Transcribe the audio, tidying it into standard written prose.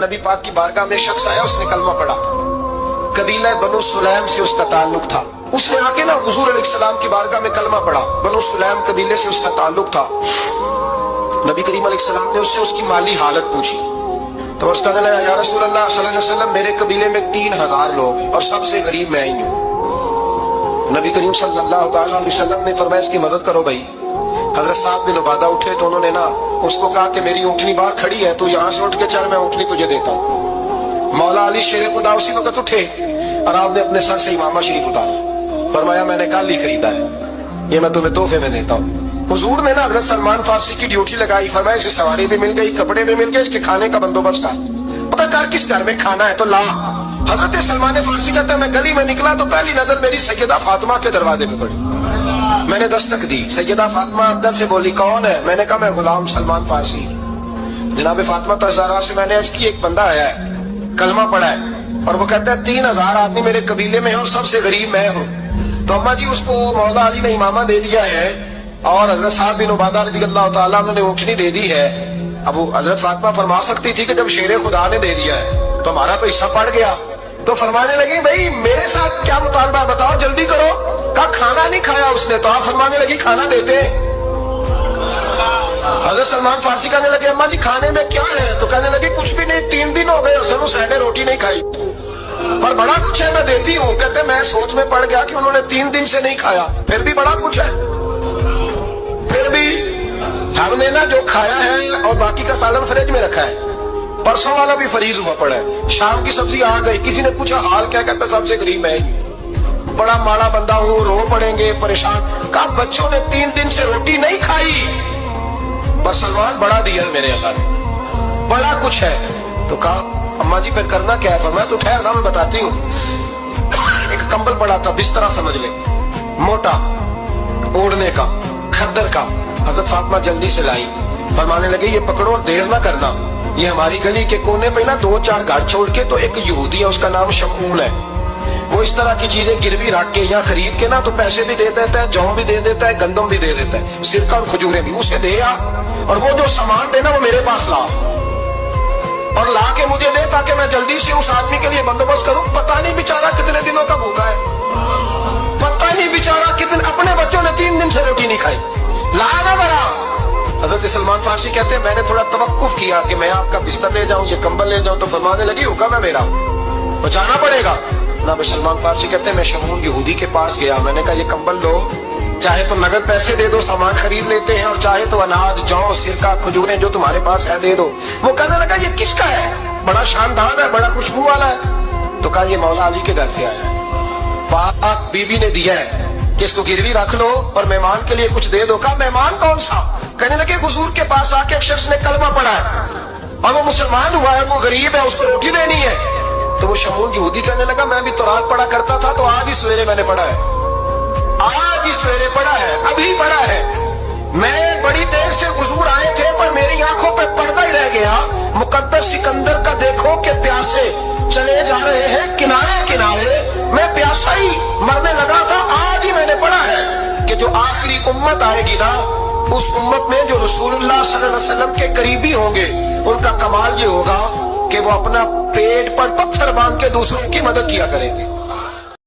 नबी पाक की बारगाह में शख्स आया, उसने कलमा पढ़ा। कबीला बनु सुलैम से उसका ताल्लुक था। उसने आके ना हुजूर अलैहिस्सलाम की बारगाह में कलमा पढ़ा। बनु सुलैम कबीले से उसका ताल्लुक था। नबी करीम अलैहिस्सलाम ने उससे उसकी माली हालत पूछी तो उसका कहने लगा, या रसूल अल्लाह सल्लल्लाहु अलैहि वसल्लम, मेरे कबीले में 3000 लोग हैं और सबसे गरीब मैं ही हूँ। नबी करीम सल्लल्लाहु अलैहि वसल्लम ने फरमाया, इसकी मदद करो भाई। हजरत साद बिन उबादा उठे तो उन्होंने ना उसको कहा कि मेरी ऊँटनी बाहर खड़ी है, तू यहाँ से उठ के चल, मैं ऊँटनी तुझे देता हूँ। मौला अली शेर खुदा उसी वक्त उठे और आपने अपने सर से इमामा शरीफ उतारा। फरमाया, मैंने कल ही खरीदा है, ये मैं तुम्हें तोहफे में देता हूँ। हुजूर ने ना हजरत सलमान फारसी की ड्यूटी लगाई। फरमाया, इसे सवारी भी मिल गई, कपड़े भी मिल गए, इसके खाने का बंदोबस्त कर। पता कर किस घर में खाना है तो ला। हजरत सलमान फारसी कहता है, मैं गली में निकला तो पहली नजर मेरी सैयदा फातिमा के दरवाजे पे पड़ी। मैंने दस्तक दी। सैयदा फातिमा अंदर से बोली, कौन है? मैंने कहा, मैं गुलाम सलमान फारसी। जनाब फातिमा तज़ारा से मैंने अर्ज की, एक बंदा आया है, कलमा पढ़ा है और वो कहता है 3000 आदमी मेरे कबीले में है और सबसे गरीब मैं हूँ। तो अम्मा जी, उसको मौला अली ने इमामा दे दिया है और हजरत साद बिन उबादा रज़ियल्लाहु ताला अन्हु ने ऊँटनी दे दी है। अब वो हजरत फातिमा फरमा सकती थी कि जब शेर खुदा ने दे दिया है तो हमारा तो हिस्सा पड़ गया। तो फरमाने लगी, भाई मेरे साथ क्या मुतालबा, बताओ जल्दी करो। कहा, खाना नहीं खाया उसने। तो आप फरमाने लगी, खाना देते। हजरत सलमान फारसी कहने लगे, अम्मा जी खाने में क्या है? तो कहने लगी, कुछ भी नहीं, 3 दिन हो गए उसने सैंडे रोटी नहीं खाई, पर बड़ा कुछ है, मैं देती हूँ। कहते मैं सोच में पड़ गया कि उन्होंने 3 दिन से नहीं खाया, फिर भी बड़ा कुछ है। फिर भी हमने ना जो खाया है और बाकी का सालन फ्रिज में रखा है, परसों वाला भी फरीज हुआ पड़ा है, शाम की सब्जी आ गई। किसी ने पूछा हाल क्या? कहता सबसे गरीब मैं ही, बड़ा माड़ा बंदा हूँ, रो पड़ेंगे, परेशान। कहा, बच्चों ने 3 दिन से रोटी नहीं खाई, बस सलमान बड़ा दिया है मेरे अल्लाह ने, बड़ा कुछ है। तो कहा, अम्मा जी फिर करना क्या है? फरमाया, तू ठहर ना, मैं बताती हूँ। एक कंबल पड़ा था, बिस्तरा समझ ले, मोटा, ओढ़ने का, खद्दर का। हजरत फातिमा जल्दी से लाई। फरमाने लगे, ये पकड़ो, देर ना करना। ये हमारी गली के कोने पे ना 2-4 घर छोड़ के तो एक यहूदी है, उसका नाम शमूल है। वो इस तरह की चीजें गिरवी रख के या खरीद के ना तो पैसे भी दे देता है, जौ भी दे देता है, गंदम भी दे देता है, सिरका और खजूरें भी। उसे दे आ और वो जो सामान देना वो मेरे पास ला और ला के मुझे दे, ताकि मैं जल्दी से उस आदमी के लिए बंदोबस्त करूं। पता नहीं बेचारा कितने दिनों का भूखा है, पता नहीं बेचारा कितने, अपने बच्चों ने 3 दिन से रोटी नहीं खाई, ला ना जरा। हजरत सलमान फारसी कहते हैं, मैंने थोड़ा तवक्कुफ किया कि मैं आपका बिस्तर ले जाऊं, ये कंबल ले जाऊं। तो फरमाने लगी, हुक्म है मेरा, बचाना पड़ेगा ना। सलमान फारसी कहते हैं, मैं शमूल यहूदी के पास गया, मैंने कहा, ये कंबल लो, चाहे तो नगद पैसे दे दो, सामान खरीद लेते हैं, और चाहे तो अनाज, जौ, सिरका, खजूरें जो तुम्हारे पास है दे दो। वो कहने लगा, ये किसका है? बड़ा शानदार है, बड़ा खुशबू वाला है। तो कहा, ये मौला अली के घर से आया है, पाक बीबी ने दिया है कि इसको गिरवी रख लो और मेहमान के लिए कुछ दे दो। कहा, मेहमान कौन सा? कहने लगे, हुजूर के पास आके एक शख्स ने कलमा पढ़ा है और वो मुसलमान हुआ है, वो गरीब है, उसको रोटी देनी है। तो वो शमूल यहूदी कहने लगा, मैं भी तो रात पढ़ा करता था, तो आज ही सवेरे मैंने पढ़ा है, आज ही सवेरे पढ़ा है, अभी पढ़ा है। मैं बड़ी देर से हुजूर आए थे पर मेरी आंखों पे पर्दा ही रह गया। मुकद्दस सिकंदर का देखो कि प्यासे चले जा रहे हैं किनारे किनारे, मैं प्यासा ही मरने लगा था। आज ही मैंने पढ़ा है कि जो आखिरी उम्मत आएगी ना, उस उम्मत में जो रसूलुल्लाह सल्लल्लाहु अलैहि वसल्लम के करीबी होंगे, उनका कमाल ये होगा कि वो अपना पेट पर पत्थर बांध के दूसरों की मदद किया करेंगे।